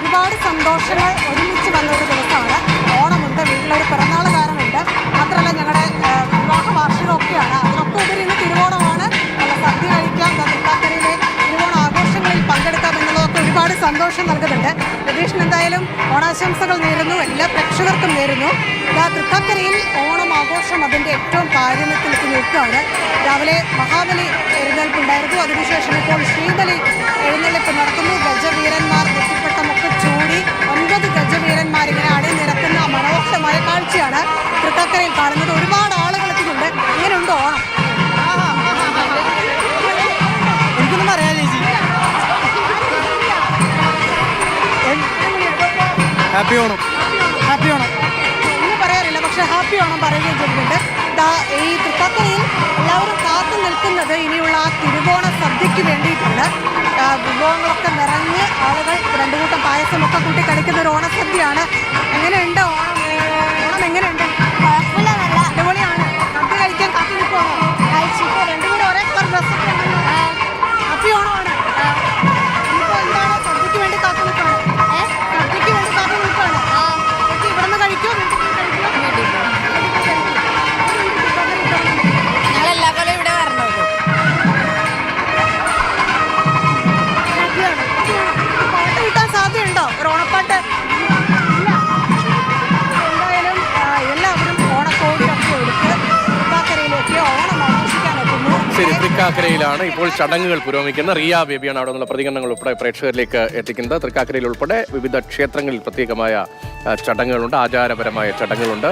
ഒരുപാട് സന്തോഷങ്ങൾ ഒരുമിച്ച് വന്നൊരു ദിവസമാണ്. ഓണമുണ്ട്, വീട്ടിലൊരു പിറന്നാളുകാരനുണ്ട്, മാത്രമല്ല ഞങ്ങളുടെ വിവാഹ വാർഷികമൊക്കെയാണ്. അതിനൊക്കെ ഉപരി ഇന്ന് തിരുവോണമാണ്. നല്ല സദ്യ കഴിക്കാം, തൃക്കാക്കരയിലെ തിരുവോണ ആഘോഷങ്ങളിൽ പങ്കെടുക്കാം എന്നുള്ളതൊക്കെ ഒരുപാട് സന്തോഷം നൽകുന്നുണ്ട്. രതീഷിന് എന്തായാലും ഓണാശംസകൾ നേരുന്നു, എല്ലാ പ്രേക്ഷകർക്കും നേരുന്നു. തൃക്കാക്കരയിൽ ഓണം ആഘോഷം അതിൻ്റെ ഏറ്റവും പാരമ്യത്തിലേക്ക് നിൽക്കുകയാണ്. രാവിലെ മഹാബലി എഴുന്നേൽപ്പുണ്ടായിരുന്നു, അതിനുശേഷം ഇപ്പോൾ ശ്രീബലി എഴുന്നള്ളിപ്പ് നടത്തുന്നു. ഗജവീരന്മാർ നെറ്റിപ്പട്ടമൊക്കെ ചൂടി 9 ഗജവീരന്മാർ ഇങ്ങനെ അണിനിരക്കുന്ന മനോഹരമായ കാഴ്ചയാണ് തൃക്കാക്കരയിൽ കാണുന്നത്. ഒരുപാട് ആളുകൾ എത്തുന്നുണ്ട്. എങ്ങനെയുണ്ട് ഓണം? എനിക്കൊന്നും പറയാൻ ചേച്ചി. ഹാപ്പി ഓണം. ഹാപ്പി ഓണം ഒന്നും പറയാറില്ല, പക്ഷെ ഹാപ്പി ഓണം പറയുകയും ചെയ്തിട്ടുണ്ട്. ഈ തൃക്കാക്കരയിൽ എല്ലാവരും കാത്തു നിൽക്കുന്നത് ഇനിയുള്ള ആ തിരുവോണ സദ്യക്ക് വേണ്ടിയിട്ടുണ്ട്. വിഭവങ്ങളൊക്കെ നിറഞ്ഞ് ആളുകൾ 2 കൂട്ടം പായസമൊക്കെ കൂട്ടി കളിക്കുന്ന ഒരു ഓണസദ്യയാണ്. എങ്ങനെയുണ്ട് ഓണം? ഓണം എങ്ങനെയുണ്ട്? അടിപൊളിയാണ്. സദ്യ കഴിക്കാൻ കാത്തു നിൽക്കുവാണോ? 2 കൂടെ ഒരേ കളർ ഡ്രസ്സൊക്കെ ഹാപ്പി ഓണമാണ്. ഇപ്പോൾ എന്താണ് സദ്യക്ക് വേണ്ടി കാത്തു നിൽക്കുകയാണ്? സദ്യക്ക് വേണ്ടി കാത്തു നിൽക്കുകയാണ്. ഇവിടെ നിന്ന് കഴിക്കുമോ? ഞങ്ങളെല്ലാ കൊല്ലം ഇവിടെ വരണമല്ലോ. പാട്ട് കിട്ടാൻ സാധ്യതയുണ്ടോ? ഒരു ഓണപ്പാട്ട്? എന്തായാലും എല്ലാവരും ഓണക്കോടിയൊക്കെ എടുത്ത് തൃക്കാക്കരയിലേക്ക് ഓണം ആഘോഷിക്കാൻ എത്തുന്നു. ശരി, തൃക്കാക്കരയിലാണ് ഇപ്പോൾ ചടങ്ങുകൾ പുരോഗമിക്കുന്നത്. റിയ ബേബിയാണ് അവിടെ നിന്നുള്ള പ്രതികരണങ്ങൾ ഉൾപ്പെടെ പ്രേക്ഷകരിലേക്ക് എത്തിക്കുന്നത്. തൃക്കാക്കരയിൽ ഉൾപ്പെടെ വിവിധ ക്ഷേത്രങ്ങളിൽ പ്രത്യേകമായ ചടങ്ങുകളുണ്ട്, ആചാരപരമായ ചടങ്ങുകളുണ്ട്.